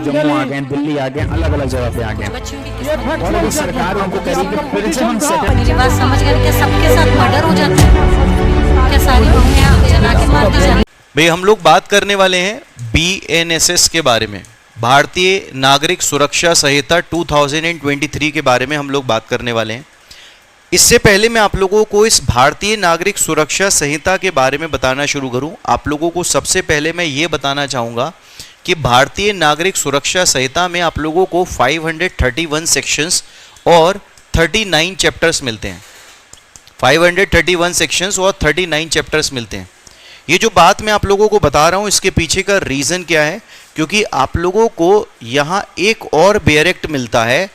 जम्मू आ गए, दिल्ली आ गए, अलग अलग जगह पे आ गए, और अभी सरकार उनको करेगी फिर से हम मेरी बात समझ गए क्या? सबके साथ मर्डर हो जाता है क्या? सारी बहुएं जला के मार दी जाती? भाई हम लोग बात करने वाले हैं BNSS के बारे में, भारतीय नागरिक सुरक्षा संहिता 2023 के बारे में हम लोग बात करने वाले हैं। इससे पहले मैं आप लोगों को इस भारतीय नागरिक सुरक्षा संहिता के बारे में बताना शुरू करूं, आप लोगों को सबसे पहले मैं ये बताना चाहूँगा कि भारतीय नागरिक सुरक्षा संहिता में आप लोगों को 531 सेक्शंस और 39 चैप्टर्स मिलते हैं। 531 सेक्शंस और 39 चैप्टर्स मिलते हैं। ये जो बात मैं आप लोगों को बता रहा हूँ, इसके पीछे का रीज़न क्या है? क्योंकि आप लोगों को यहाँ एक और बेयर एक्ट मिलता है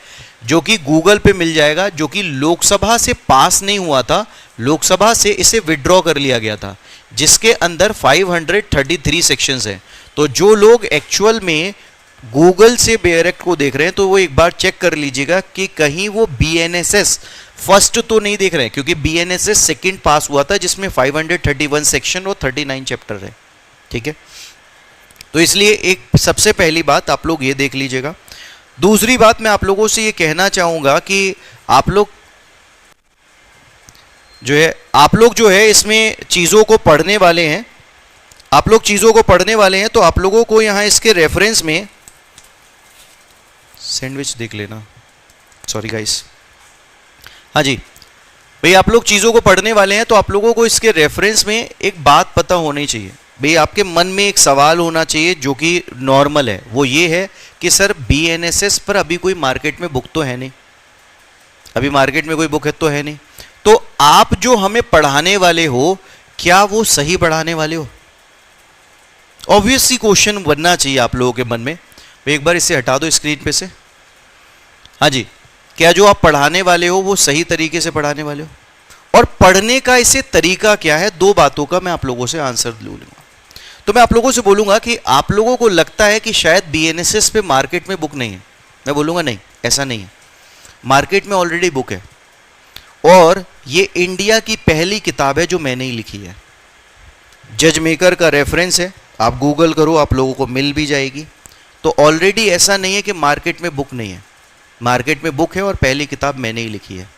जो कि गूगल पे मिल जाएगा, जो कि लोकसभा से पास नहीं हुआ था, लोकसभा से इसे विड्रॉ कर लिया गया था, जिसके अंदर 533 सेक्शंस हैं। तो जो लोग एक्चुअल में गूगल से बेयर एक्ट को देख रहे हैं तो वो एक बार चेक कर लीजिएगा कि कहीं वो BNSS फर्स्ट तो नहीं देख रहे हैं, क्योंकि BNSS सेकंड पास हुआ था जिसमें 531 सेक्शन और 39 चैप्टर है। ठीक है, तो इसलिए एक सबसे पहली बात आप लोग ये देख लीजिएगा। दूसरी बात मैं आप लोगों से ये कहना चाहूँगा कि आप लोग जो है इसमें चीज़ों को पढ़ने वाले हैं, आप लोग चीज़ों को पढ़ने वाले हैं, तो आप लोगों को यहाँ इसके रेफरेंस में सैंडविच देख लेना, सॉरी गाइस। हाँ जी भाई, आप लोग चीज़ों को पढ़ने वाले हैं तो आप लोगों को इसके रेफरेंस में एक बात पता होनी चाहिए। भाई आपके मन में एक सवाल होना चाहिए जो कि नॉर्मल है, वो ये है कि सर BNSS पर अभी कोई मार्केट में बुक तो है नहीं, अभी मार्केट में कोई बुक है तो है नहीं, तो आप जो हमें पढ़ाने वाले हो क्या वो सही पढ़ाने वाले हो? ऑब्वियसली क्वेश्चन बनना चाहिए आप लोगों के मन में। भाई एक बार इसे हटा दो स्क्रीन पे से। हाँ जी, क्या जो आप पढ़ाने वाले हो वो सही तरीके से पढ़ाने वाले हो? और पढ़ने का इसे तरीका क्या है? दो बातों का मैं आप लोगों से आंसर लूँगा। तो मैं आप लोगों से बोलूँगा कि आप लोगों को लगता है कि शायद BNSS पे मार्केट में बुक नहीं है, मैं बोलूँगा नहीं, ऐसा नहीं है। मार्केट में ऑलरेडी बुक है, और ये इंडिया की पहली किताब है जो मैंने ही लिखी है। जज मेकर का रेफरेंस है, आप गूगल करो, आप लोगों को मिल भी जाएगी। तो ऑलरेडी ऐसा नहीं है कि मार्केट में बुक नहीं है, मार्केट में बुक है और पहली किताब मैंने ही लिखी है।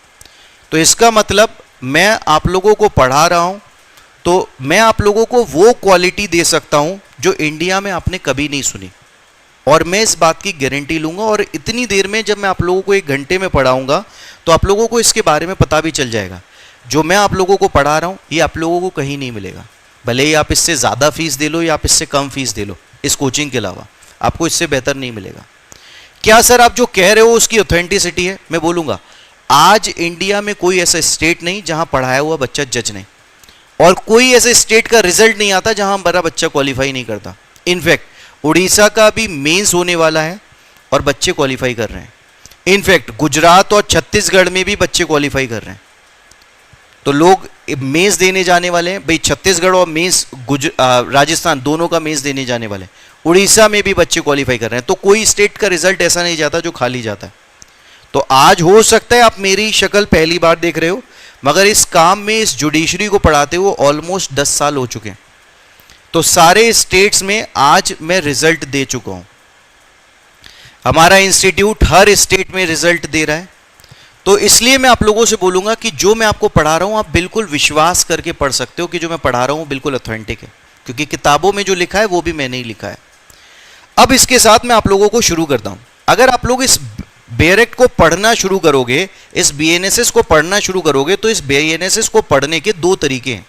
तो इसका मतलब मैं आप लोगों को पढ़ा रहा हूँ तो मैं आप लोगों को वो क्वालिटी दे सकता हूँ जो इंडिया में आपने कभी नहीं सुनी, और मैं इस बात की गारंटी लूँगा। और इतनी देर में जब मैं आप लोगों को 1 घंटे में पढ़ाऊँगा तो आप लोगों को इसके बारे में पता भी चल जाएगा। जो मैं आप लोगों को पढ़ा रहा हूँ ये आप लोगों को कहीं नहीं मिलेगा, भले ही आप इससे ज़्यादा फीस दे लो या आप इससे कम फीस दे लो, इस कोचिंग के अलावा आपको इससे बेहतर नहीं मिलेगा। क्या सर आप जो कह रहे हो उसकी ऑथेंटिसिटी है? मैं बोलूँगा आज इंडिया में कोई ऐसा स्टेट नहीं जहाँ पढ़ाया हुआ बच्चा जज नहीं, और कोई ऐसे स्टेट का रिजल्ट नहीं आता जहाँ हमारा बच्चा क्वालिफाई नहीं करता। इनफैक्ट उड़ीसा का भी मेंस होने वाला है और बच्चे क्वालिफाई कर रहे हैं। इनफैक्ट गुजरात और छत्तीसगढ़ में भी बच्चे क्वालिफाई कर रहे हैं। तो लोग मेंस देने जाने वाले हैं भाई, छत्तीसगढ़ और मेंस राजस्थान दोनों का मेंस देने जाने वाले हैं। उड़ीसा में भी बच्चे क्वालिफाई कर रहे हैं। तो कोई स्टेट का रिजल्ट ऐसा नहीं जाता जो खाली जाता है। तो आज हो सकता है आप मेरी शक्ल पहली बार देख रहे हो, मगर इस काम में, इस जुडिशरी को पढ़ाते हुए ऑलमोस्ट 10 साल हो चुके हैं। तो सारे स्टेट्स में आज मैं रिजल्ट दे चुका हूं। हमारा इंस्टीट्यूट हर स्टेट में रिजल्ट दे रहा है। तो इसलिए मैं आप लोगों से बोलूंगा कि जो मैं आपको पढ़ा रहा हूं आप बिल्कुल विश्वास करके पढ़ सकते हो कि जो मैं पढ़ा रहा हूं बिल्कुल ऑथेंटिक है, क्योंकि किताबों में जो लिखा है वो भी मैंने ही लिखा है। अब इसके साथ मैं आप लोगों को शुरू करता हूं। अगर आप लोग इस बेयर एक्ट को पढ़ना शुरू करोगे, इस BNSS को पढ़ना शुरू करोगे, तो इस BNSS को पढ़ने के 2 तरीके हैं।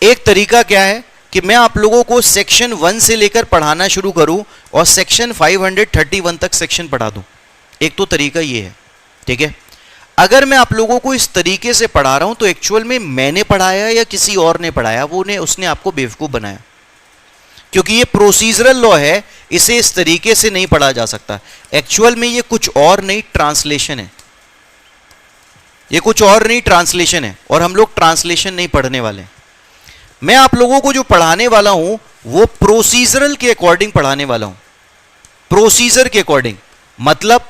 एक तरीका क्या है कि मैं आप लोगों को सेक्शन 1 से लेकर पढ़ाना शुरू करूं और सेक्शन 531 तक सेक्शन पढ़ा दूं। एक तो तरीका ये है, ठीक है। अगर मैं आप लोगों को इस तरीके से पढ़ा रहा हूं तो एक्चुअल में मैंने पढ़ाया या किसी और ने पढ़ाया, उसने आपको बेवकूफ बनाया, क्योंकि ये प्रोसीजरल लॉ है, इसे इस तरीके से नहीं पढ़ा जा सकता। एक्चुअल में ये कुछ और नहीं, ट्रांसलेशन है। ये कुछ और नहीं, ट्रांसलेशन है, और हम लोग ट्रांसलेशन नहीं पढ़ने वाले। मैं आप लोगों को जो पढ़ाने वाला हूं वो प्रोसीजरल के अकॉर्डिंग पढ़ाने वाला हूं। प्रोसीजर के अकॉर्डिंग मतलब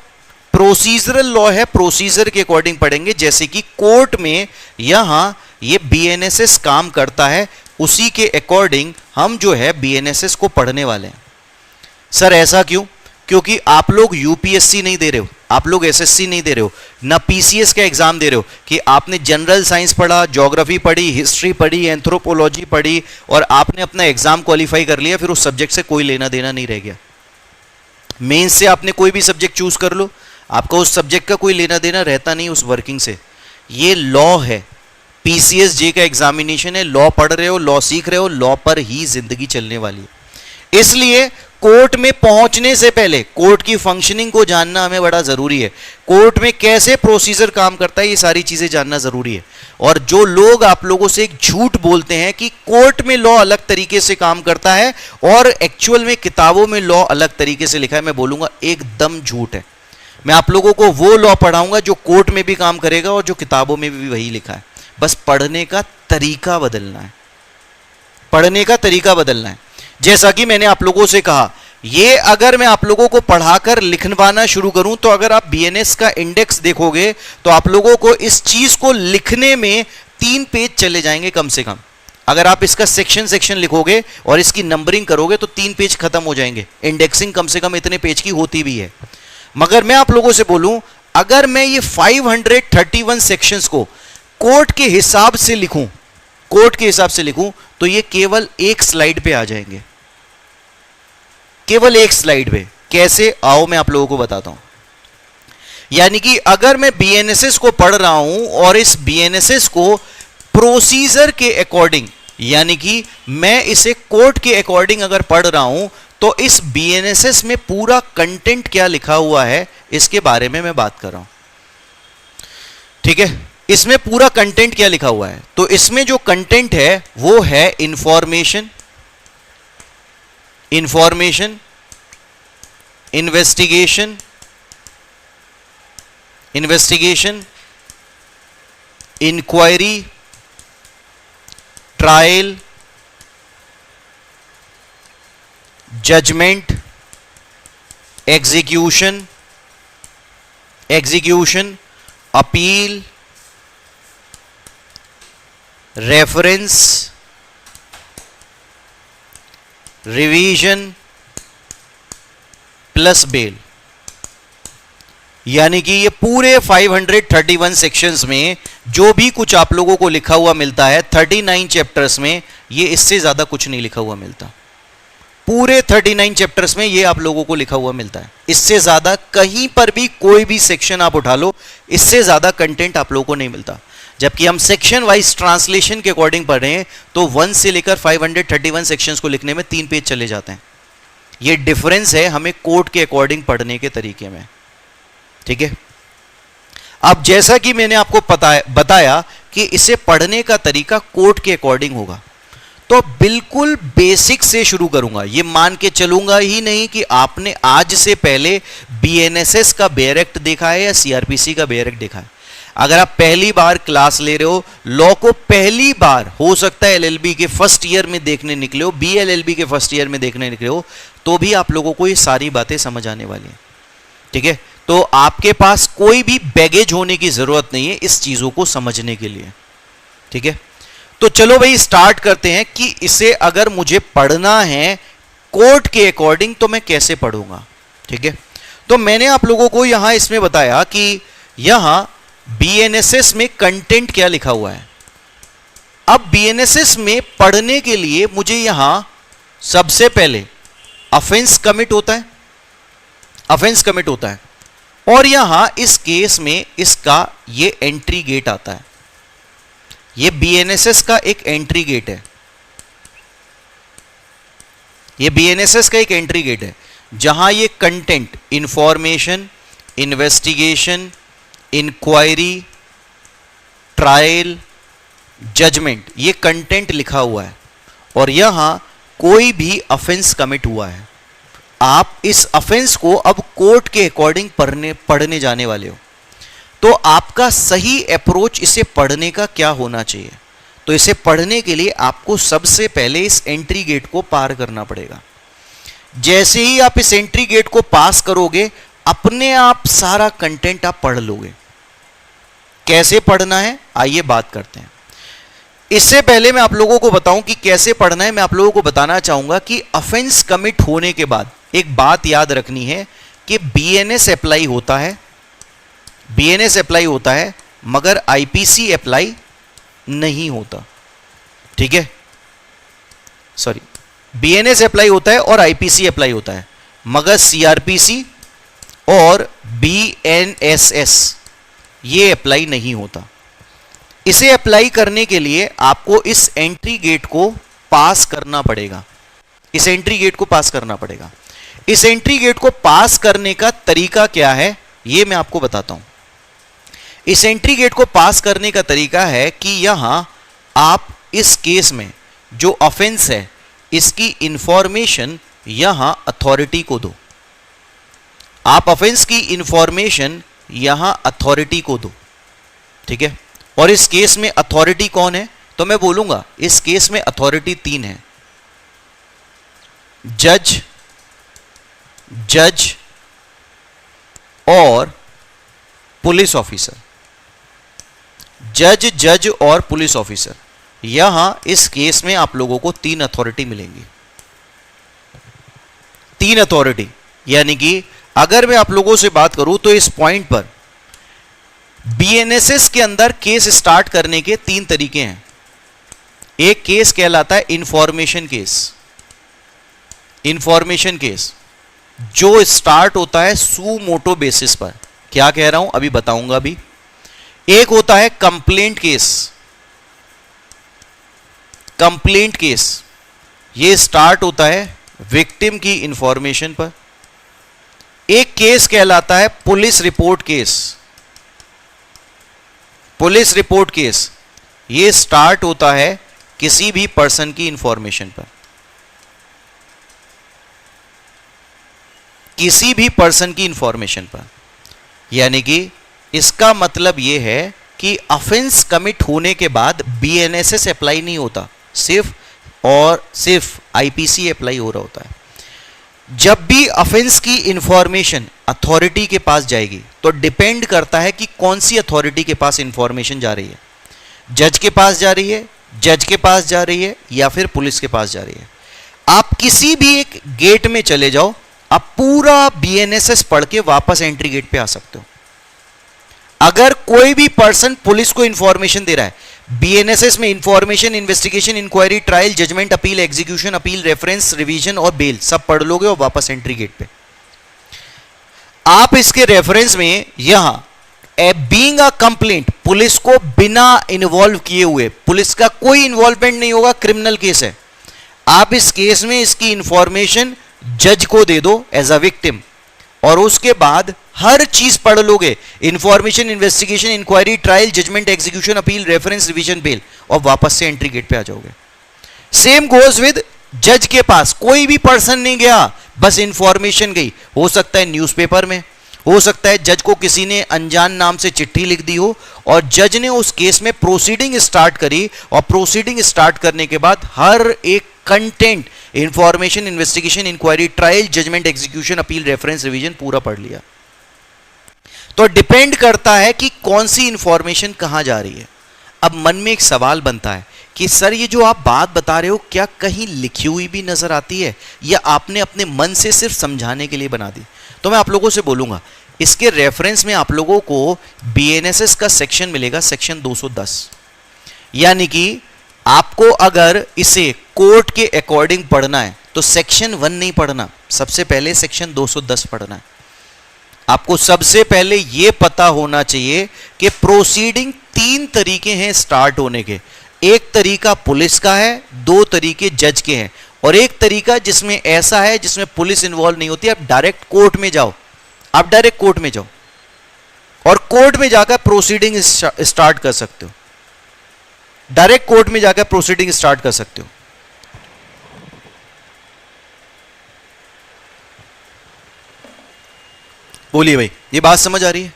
प्रोसीजरल लॉ है, प्रोसीजर के अकॉर्डिंग पढ़ेंगे। जैसे कि कोर्ट में यहां ये BNSS काम करता है, उसी के अकॉर्डिंग हम जो है BNSS को पढ़ने वाले हैं। सर ऐसा क्यों? क्योंकि आप लोग यूपीएससी नहीं दे रहे हो, आप लोग एसएससी नहीं दे रहे हो, ना पीसीएस का एग्जाम दे रहे हो कि आपने जनरल साइंस पढ़ा, ज्योग्राफी पढ़ी, हिस्ट्री पढ़ी, एंथ्रोपोलॉजी पढ़ी और आपने अपना एग्जाम क्वालिफाई कर लिया, फिर उस सब्जेक्ट से कोई लेना देना नहीं रह गया। मेंस से आपने कोई भी सब्जेक्ट चूज कर लो, आपका उस सब्जेक्ट का कोई लेना देना रहता नहीं उस वर्किंग से। ये लॉ है, पीसीएस जे का एग्जामिनेशन है, लॉ पढ़ रहे हो, लॉ सीख रहे हो, लॉ पर ही जिंदगी चलने वाली है। इसलिए कोर्ट में पहुंचने से पहले कोर्ट की फंक्शनिंग को जानना हमें बड़ा जरूरी है। कोर्ट में कैसे प्रोसीजर काम करता है ये सारी चीजें जानना जरूरी है। और जो लोग आप लोगों से एक झूठ बोलते हैं कि कोर्ट में लॉ अलग तरीके से काम करता है और एक्चुअल में किताबों में लॉ अलग तरीके से लिखा है, मैं बोलूंगा एकदम झूठ है। मैं आप लोगों को वो लॉ पढ़ाऊंगा जो कोर्ट में भी काम करेगा और जो किताबों में भी वही लिखा है। बस पढ़ने का तरीका बदलना है, पढ़ने का तरीका बदलना है। जैसा कि मैंने आप लोगों से कहा, ये अगर मैं आप लोगों को पढ़ाकर लिखवाना शुरू करूं तो अगर आप बीएनएस का इंडेक्स देखोगे तो आप लोगों को इस चीज को लिखने में 3 पेज चले जाएंगे कम से कम। अगर आप इसका सेक्शन सेक्शन लिखोगे और इसकी नंबरिंग करोगे तो 3 पेज खत्म हो जाएंगे। इंडेक्सिंग कम से कम इतने पेज की होती भी है। मगर मैं आप लोगों से बोलूं, अगर मैं ये 531 सेक्शंस को कोर्ट के हिसाब से लिखूं, कोर्ट के हिसाब से लिखूं तो ये केवल एक स्लाइड पे आ जाएंगे, केवल एक स्लाइड पे। कैसे, आओ मैं आप लोगों को बताता हूं। यानी कि अगर मैं बीएनएसएस को पढ़ रहा हूं और इस बीएनएसएस को प्रोसीजर के अकॉर्डिंग, यानी कि मैं इसे कोर्ट के अकॉर्डिंग अगर पढ़ रहा हूं तो इस बीएनएसएस में पूरा कंटेंट क्या लिखा हुआ है इसके बारे में मैं बात कर रहा हूं। ठीक है, इसमें पूरा कंटेंट क्या लिखा हुआ है। तो इसमें जो कंटेंट है वो है information, information, investigation, investigation, inquiry, trial, judgement, execution, execution, appeal, reference, revision plus bail. यानी कि ये पूरे 531 सेक्शंस में जो भी कुछ आप लोगों को लिखा हुआ मिलता है 39 चैप्टर्स में, ये इससे ज्यादा कुछ नहीं लिखा हुआ मिलता। पूरे 39 चैप्टर्स में ये आप लोगों को लिखा हुआ मिलता है। इससे ज्यादा कहीं पर भी कोई भी सेक्शन आप उठा लो, इससे ज्यादा कंटेंट आप लोगों को नहीं मिलता। जबकि हम सेक्शन वाइज ट्रांसलेशन के अकॉर्डिंग पढ़ रहे हैं तो 1 से लेकर 531 सेक्शंस को लिखने में 3 पेज चले जाते हैं। ये डिफरेंस है हमें कोर्ट के अकॉर्डिंग पढ़ने के तरीके में। ठीक है, अब जैसा कि मैंने आपको बताया कि इसे पढ़ने का तरीका कोर्ट के अकॉर्डिंग होगा, तो बिल्कुल बेसिक से शुरू करूंगा। ये मान के चलूंगा ही नहीं कि आपने आज से पहले बीएनएसएस का बेयर एक्ट देखा है या सीआरपीसी का बेयर एक्ट देखा है। अगर आप पहली बार क्लास ले रहे हो, लॉ को पहली बार हो सकता है एलएलबी के फर्स्ट ईयर में देखने निकले हो, बीएलएलबी के फर्स्ट ईयर में देखने निकले हो, तो भी आप लोगों को ये सारी बातें समझ आने वाली हैं। ठीक है, तो आपके पास कोई भी बैगेज होने की जरूरत नहीं है इस चीजों को समझने के लिए। ठीक है, तो चलो भाई स्टार्ट करते हैं कि इसे अगर मुझे पढ़ना है कोर्ट के अकॉर्डिंग तो मैं कैसे पढ़ूंगा। ठीक है, तो मैंने आप लोगों को यहां इसमें बताया कि यहां बीएनएसएस में कंटेंट क्या लिखा हुआ है। अब बीएनएसएस में पढ़ने के लिए मुझे यहां सबसे पहले ऑफेंस कमिट होता है, ऑफेंस कमिट होता है, और यहां इस केस में इसका ये एंट्री गेट आता है। ये बीएनएसएस का एक एंट्री गेट है, ये बीएनएसएस का एक एंट्री गेट है जहां ये content information, investigation, inquiry, trial, judgement, ये कंटेंट लिखा हुआ है और यहां कोई भी ऑफेंस कमिट हुआ है। आप इस ऑफेंस को अब कोर्ट के अकॉर्डिंग पढ़ने जाने वाले हो, तो आपका सही अप्रोच इसे पढ़ने का क्या होना चाहिए। तो इसे पढ़ने के लिए आपको सबसे पहले इस एंट्री गेट को पार करना पड़ेगा। जैसे ही आप इस एंट्री गेट को पास करोगे अपने आप सारा कंटेंट आप पढ़ लोगे। कैसे पढ़ना है आइए बात करते हैं। इससे पहले मैं आप लोगों को बताऊं कि कैसे पढ़ना है, मैं आप लोगों को बताना चाहूंगा कि ऑफेंस कमिट होने के बाद एक बात याद रखनी है कि बीएनएस अप्लाई होता है, बीएनएस अप्लाई होता है मगर आईपीसी अप्लाई नहीं होता। ठीक है, सॉरी, बीएनएस अप्लाई होता है और आईपीसी अप्लाई होता है मगर सीआरपीसी और बीएनएसएस ये अप्लाई नहीं होता। इसे अप्लाई करने के लिए आपको इस एंट्री गेट को पास करना पड़ेगा, इस एंट्री गेट को पास करना पड़ेगा। इस एंट्री गेट को पास करने का तरीका क्या है ये मैं आपको बताता हूं। इस एंट्री गेट को पास करने का तरीका है कि यहां आप इस केस में जो ऑफेंस है इसकी इंफॉर्मेशन यहां अथॉरिटी को दो। आप ऑफेंस की इंफॉर्मेशन यहां अथॉरिटी को दो। ठीक है, और इस केस में अथॉरिटी कौन है? तो मैं बोलूंगा इस केस में अथॉरिटी 3 है, जज, जज और पुलिस ऑफिसर। जज, जज और पुलिस ऑफिसर, यहां इस केस में आप लोगों को 3 अथॉरिटी मिलेंगी। 3 अथॉरिटी, यानी कि अगर मैं आप लोगों से बात करूं तो इस पॉइंट पर बीएनएसएस के अंदर केस स्टार्ट करने के 3 तरीके हैं। एक केस कहलाता है इंफॉर्मेशन केस। इंफॉर्मेशन केस जो स्टार्ट होता है सू मोटो बेसिस पर। क्या कह रहा हूं अभी बताऊंगा अभी। एक होता है कंप्लेंट केस। कंप्लेंट केस ये स्टार्ट होता है विक्टिम की इंफॉर्मेशन पर। एक केस कहलाता है police report case. Police report case ये स्टार्ट होता है किसी भी पर्सन की इंफॉर्मेशन पर। किसी भी पर्सन की इंफॉर्मेशन पर, यानी कि इसका मतलब यह है कि ऑफेंस कमिट होने के बाद बीएनएसएस अप्लाई नहीं होता, सिर्फ और सिर्फ आईपीसी अप्लाई हो रहा होता है। जब भी ऑफेंस की इंफॉर्मेशन अथॉरिटी के पास जाएगी तो डिपेंड करता है कि कौन सी अथॉरिटी के पास इंफॉर्मेशन जा रही है। जज के पास जा रही है, जज के पास जा रही है या फिर पुलिस के पास जा रही है। आप किसी भी एक गेट में चले जाओ, आप पूरा बीएनएसएस पढ़ के वापस एंट्री गेट पे आ सकते हो। अगर कोई भी पर्सन पुलिस को इंफॉर्मेशन दे रहा है, बीएनएसएस में information, investigation, inquiry, trial, judgement, appeal, execution, appeal, reference, revision और बेल सब पढ़ लोगे और वापस एंट्री गेट पे। आप इसके रेफरेंस में यहां बीइंग अ कंप्लेंट, पुलिस को बिना इन्वॉल्व किए हुए, पुलिस का कोई इन्वॉल्वमेंट नहीं होगा, क्रिमिनल केस है, आप इस केस में इसकी इंफॉर्मेशन जज को दे दो एज अ विक्टिम और उसके बाद हर चीज पढ़ लोगे, information, investigation, inquiry, trial, judgement, execution, appeal, reference, revision, bail और वापस से एंट्री गेट पे आ जाओगे। सेम गोज विद जज के पास कोई भी पर्सन नहीं गया, बस इंफॉर्मेशन गई। हो सकता है न्यूज़पेपर में, हो सकता है जज को किसी ने अनजान नाम से चिट्ठी लिख दी हो और जज ने उस केस में प्रोसीडिंग स्टार्ट करी और प्रोसीडिंग स्टार्ट करने के बाद हर एक content, information, investigation, inquiry, trial, judgement, execution, appeal, reference, revision पूरा पढ़ लिया। तो डिपेंड करता है कि कौन सी इंफॉर्मेशन कहां जा रही है। अब मन में एक सवाल बनता है कि सर ये जो आप बात बता रहे हो क्या कहीं लिखी हुई भी नजर आती है या आपने अपने मन से सिर्फ समझाने के लिए बना दी? तो मैं आप लोगों से बोलूंगा इसके रेफरेंस में आप लोगों को बीएनएसएस का सेक्शन मिलेगा, सेक्शन 210। यानी कि आपको अगर इसे कोर्ट के अकॉर्डिंग पढ़ना है तो सेक्शन 1 नहीं पढ़ना, सबसे पहले सेक्शन 210 पढ़ना है। आपको सबसे पहले यह पता होना चाहिए कि प्रोसीडिंग 3 तरीके हैं स्टार्ट होने के। एक तरीका पुलिस का है, 2 तरीके जज के हैं और एक तरीका जिसमें ऐसा है जिसमें पुलिस इन्वॉल्व नहीं होती। आप डायरेक्ट कोर्ट में जाओ, आप डायरेक्ट कोर्ट में जाओ और कोर्ट में जाकर प्रोसीडिंग स्टार्ट कर सकते हो। डायरेक्ट कोर्ट में जाकर प्रोसीडिंग स्टार्ट कर सकते हो। बोलिए भाई, ये बात समझ आ रही है?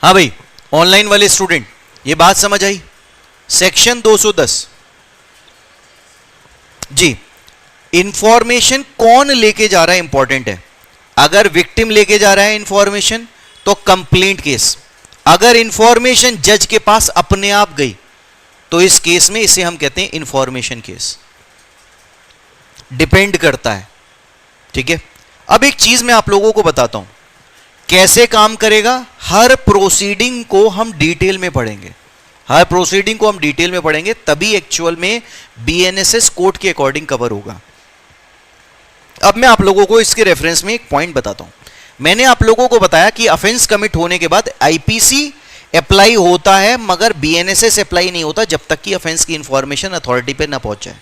हाँ भाई, ऑनलाइन वाले स्टूडेंट ये बात समझ आई? सेक्शन 210 जी, इंफॉर्मेशन कौन लेके जा रहा है इंपॉर्टेंट है। अगर विक्टिम लेके जा रहा है इंफॉर्मेशन तो कंप्लेंट केस। अगर इंफॉर्मेशन जज के पास अपने आप गई तो इस केस में इसे हम कहते हैं इंफॉर्मेशन केस। डिपेंड करता है, ठीक है। अब एक चीज मैं आप लोगों को बताता हूं कैसे काम करेगा। हर प्रोसीडिंग को हम डिटेल में पढ़ेंगे, हर प्रोसीडिंग को हम डिटेल में पढ़ेंगे, तभी एक्चुअल में बीएनएसएस कोड के अकॉर्डिंग कवर होगा। अब मैं आप लोगों को इसके रेफरेंस में एक पॉइंट बताता हूं। मैंने आप लोगों को बताया कि ऑफेंस कमिट होने के बाद आईपीसी अप्लाई होता है, मगर बीएनएसएस अप्लाई नहीं होता जब तक कि ऑफेंस की इंफॉर्मेशन अथॉरिटी पे ना पहुंच जाए।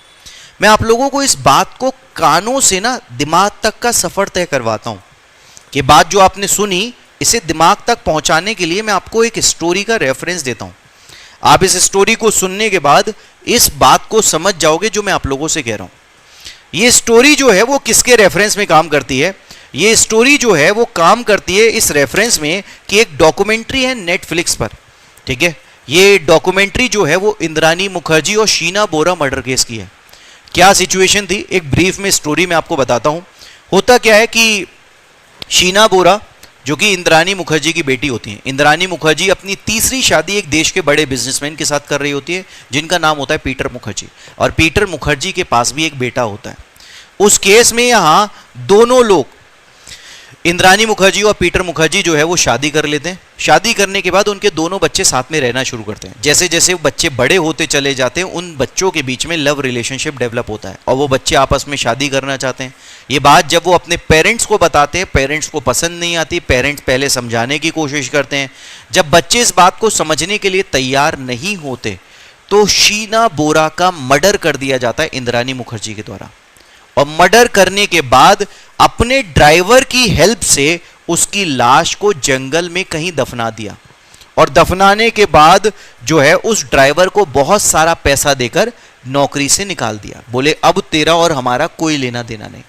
मैं आप लोगों को इस बात को कानों से ना दिमाग तक का सफर तय करवाता हूं कि बात जो आपने सुनी इसे दिमाग तक पहुंचाने के लिए मैं आपको एक स्टोरी का रेफरेंस देता हूं। आप इस स्टोरी को सुनने के बाद इस बात को समझ जाओगे जो मैं आप लोगों से कह रहा हूं। ये स्टोरी जो है वो किसके रेफरेंस में काम करती है? ये स्टोरी जो है वो काम करती है इस रेफरेंस में कि एक डॉक्यूमेंट्री है नेटफ्लिक्स पर, ठीक है। ये डॉक्यूमेंट्री जो है वो इंद्रानी मुखर्जी और शीना बोरा मर्डर केस की है। क्या सिचुएशन थी, एक ब्रीफ में स्टोरी में आपको बताता हूं। होता क्या है कि शीना बोरा जो कि इंद्रानी मुखर्जी की बेटी होती हैं, इंद्रानी मुखर्जी अपनी तीसरी शादी एक देश के बड़े बिजनेसमैन के साथ कर रही होती है जिनका नाम होता है पीटर मुखर्जी, और पीटर मुखर्जी के पास भी एक बेटा होता है। उस केस में यहां दोनों लोग इंद्रानी मुखर्जी और पीटर मुखर्जी जो है वो शादी कर लेते हैं। शादी करने के बाद उनके दोनों बच्चे साथ में रहना शुरू करते हैं। जैसे जैसे बच्चे बड़े होते चले जाते हैं उन बच्चों के बीच में लव रिलेशनशिप डेवलप होता है और वो बच्चे आपस में शादी करना चाहते हैं। ये बात जब वो अपने पेरेंट्स को बताते हैं, पेरेंट्स को पसंद नहीं आती, पेरेंट्स पहले समझाने की कोशिश करते हैं। जब बच्चे इस बात को समझने के लिए तैयार नहीं होते तो शीना बोरा का मर्डर कर दिया जाता है इंद्रानी मुखर्जी के द्वारा, और मर्डर करने के बाद अपने ड्राइवर की हेल्प से उसकी लाश को जंगल में कहीं दफना दिया, और दफनाने के बाद जो है उस ड्राइवर को बहुत सारा पैसा देकर नौकरी से निकाल दिया। बोले अब तेरा और हमारा कोई लेना देना नहीं।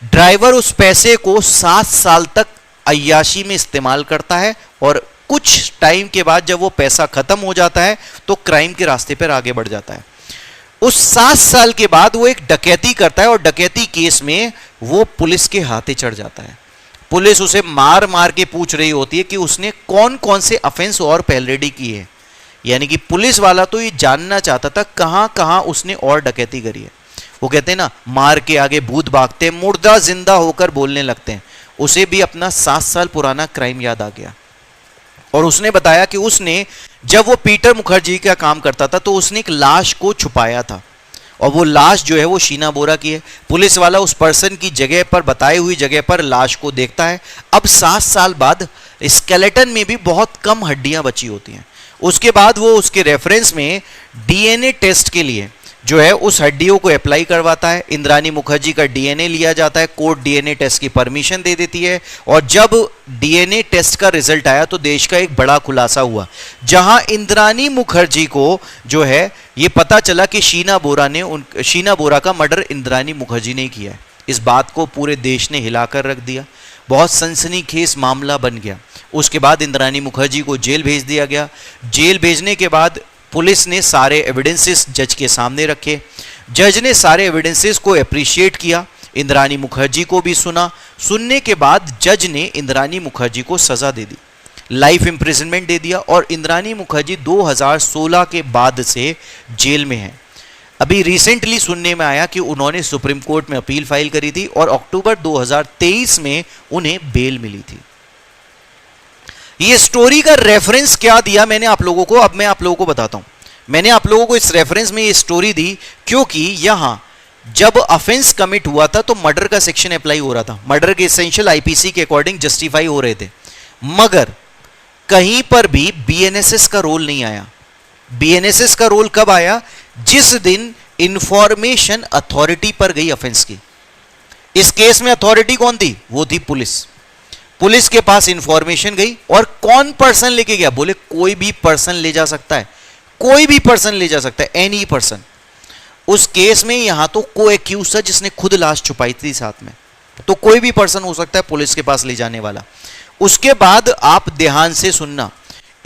ड्राइवर उस पैसे को 7 साल तक अय्याशी में इस्तेमाल करता है, और कुछ टाइम के बाद जब वो पैसा खत्म हो जाता है तो क्राइम के रास्ते पर आगे बढ़ जाता है। उस 7 साल के बाद वो एक डकैती करता है, और डकैती केस में वो पुलिस के हाथे चढ़ जाता है। पुलिस उसे मार मार के पूछ रही होती है कि उसने कौन कौन से ऑफेंस और पहलेडी किए हैं। यानी कि पुलिस वाला तो ये जानना चाहता था कहां कहां उसने और डकैती करी है। वो कहते हैं ना, मार के आगे भूत भागते, मुर्दा जिंदा होकर बोलने लगते हैं। उसे भी अपना 7 साल पुराना क्राइम याद आ गया, और उसने बताया कि उसने जब वो पीटर मुखर्जी का काम करता था तो उसने एक लाश को छुपाया था, और वो लाश जो है वो शीना बोरा की है। पुलिस वाला उस पर्सन की जगह पर, बताई हुई जगह पर लाश को देखता है। अब 7 साल बाद स्केलेटन में भी बहुत कम हड्डियां बची होती हैं। उसके बाद वो उसके रेफरेंस में डीएनए टेस्ट के लिए जो है उस हड्डियों को अप्लाई करवाता है। इंद्रानी मुखर्जी का डीएनए लिया जाता है, कोर्ट डीएनए टेस्ट की परमिशन दे देती है, और जब डीएनए टेस्ट का रिजल्ट आया तो देश का एक बड़ा खुलासा हुआ, जहां इंद्रानी मुखर्जी को जो है ये पता चला कि शीना बोरा का मर्डर इंद्रानी मुखर्जी ने किया है। इस बात को पूरे देश ने हिलाकर रख दिया, बहुत सनसनीखेज मामला बन गया। उसके बाद इंद्रानी मुखर्जी को जेल भेज दिया गया। जेल भेजने के बाद पुलिस ने सारे एविडेंसेस जज के सामने रखे। जज ने सारे एविडेंसेस को अप्रिशिएट किया, इंद्रानी मुखर्जी को भी सुना। सुनने के बाद जज ने इंद्रानी मुखर्जी को सजा दे दी, लाइफ इंप्रिजनमेंट दे दिया, और इंद्रानी मुखर्जी 2016 के बाद से जेल में है। अभी रिसेंटली सुनने में आया कि उन्होंने सुप्रीम कोर्ट में अपील फाइल करी थी और अक्टूबर 2023 में उन्हें बेल मिली थी। ये स्टोरी का रेफरेंस क्या दिया मैंने आप लोगों को, अब मैं आप लोगों को बताता हूं। मैंने आप लोगों को इस रेफरेंस में ये स्टोरी दी क्योंकि यहां जब ऑफेंस कमिट हुआ था तो मर्डर का सेक्शन अप्लाई हो रहा था, मर्डर के एसेंशियल आईपीसी के अकॉर्डिंग जस्टिफाई हो रहे थे, मगर कहीं पर भी बीएनएसएस का रोल नहीं आया। बीएनएसएस का रोल कब आया? जिस दिन इंफॉर्मेशन अथॉरिटी पर गई ऑफेंस की। इस केस में अथॉरिटी कौन थी? वो थी पुलिस। पुलिस के पास इंफॉर्मेशन गई, और कौन पर्सन लेके गया? बोले कोई भी पर्सन ले जा सकता है, कोई भी पर्सन ले जा सकता है, एनी पर्सन। उस केस में यहां तो को एक्यूज था जिसने खुद लाश छुपाई थी साथ में, तो कोई भी पर्सन हो सकता है पुलिस के पास ले जाने वाला। उसके बाद आप ध्यान से सुनना,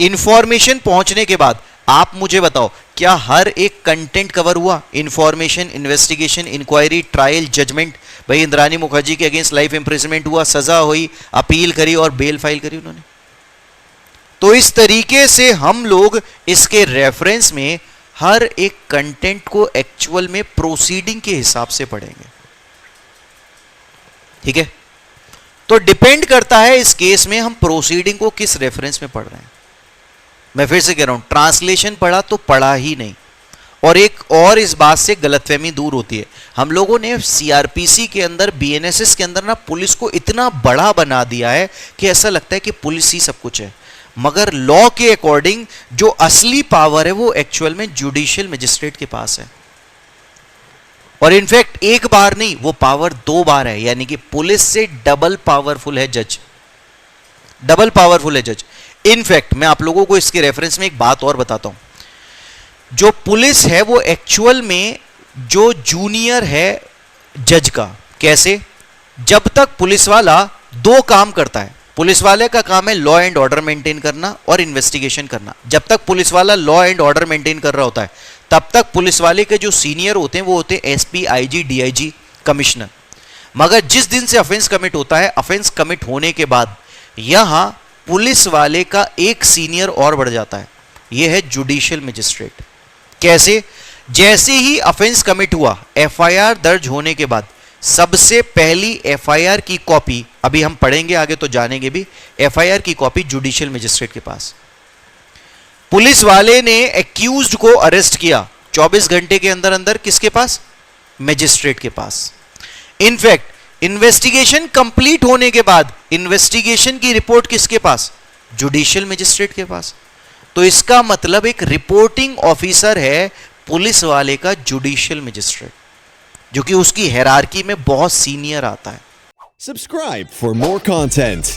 इंफॉर्मेशन पहुंचने के बाद आप मुझे बताओ क्या हर एक कंटेंट कवर हुआ? Information, investigation, inquiry, trial, judgement. भाई इंद्रानी मुखर्जी के अगेंस्ट लाइफ इंप्रिजनमेंट हुआ, सजा हुई, अपील करी और बेल फाइल करी उन्होंने। तो इस तरीके से हम लोग इसके रेफरेंस में हर एक कंटेंट को एक्चुअल में प्रोसीडिंग के हिसाब से पढ़ेंगे, ठीक है। तो डिपेंड करता है इस केस में हम प्रोसीडिंग को किस रेफरेंस में पढ़ रहे हैं। मैं फिर से कह रहा हूं, ट्रांसलेशन पढ़ा तो पढ़ा ही नहीं। और एक और इस बात से गलतफहमी दूर होती है, हम लोगों ने सीआरपीसी के अंदर, बीएनएसएस के अंदर ना पुलिस को इतना बड़ा बना दिया है कि ऐसा लगता है कि पुलिस ही सब कुछ है, मगर लॉ के अकॉर्डिंग जो असली पावर है वो एक्चुअल में जुडिशियल मजिस्ट्रेट के पास है। और इनफैक्ट एक बार नहीं, वो पावर 2 बार है, यानी कि पुलिस से डबल पावरफुल है जज, डबल पावरफुल है जज। इनफैक्ट मैं आप लोगों को इसके रेफरेंस में एक बात और बताता हूं, जो पुलिस है वो एक्चुअल में जो जूनियर है जज का। कैसे? जब तक पुलिस वाला 2 काम करता है, पुलिस वाले का काम है लॉ एंड ऑर्डर मेंटेन करना और इन्वेस्टिगेशन करना। जब तक पुलिस वाला लॉ एंड ऑर्डर मेंटेन कर रहा होता है, तब तक पुलिस वाले के जो सीनियर होते हैं वो होते हैं एसपी, आईजी, डीआईजी, कमिश्नर। मगर जिस दिन से ऑफेंस कमिट होता है, ऑफेंस कमिट होने के बाद यहां पुलिस वाले का एक सीनियर और बढ़ जाता है, यह है जुडिशियल मजिस्ट्रेट। कैसे? जैसे ही ऑफेंस कमिट हुआ, एफआईआर दर्ज होने के बाद सबसे पहली एफआईआर की कॉपी, अभी हम पढ़ेंगे आगे तो जानेंगे भी, एफआईआर की कॉपी जुडिशियल मजिस्ट्रेट के पास। पुलिस वाले ने एक्यूज्ड को अरेस्ट किया 24 घंटे के अंदर अंदर, किसके पास? मजिस्ट्रेट के पास। इनफैक्ट इन्वेस्टिगेशन कंप्लीट होने के बाद इन्वेस्टिगेशन की रिपोर्ट किसके पास? जुडिशियल मजिस्ट्रेट के पास। तो इसका मतलब एक रिपोर्टिंग ऑफिसर है पुलिस वाले का जुडिशियल मजिस्ट्रेट, जो कि उसकी हायरार्की में बहुत सीनियर आता है। Subscribe for more content.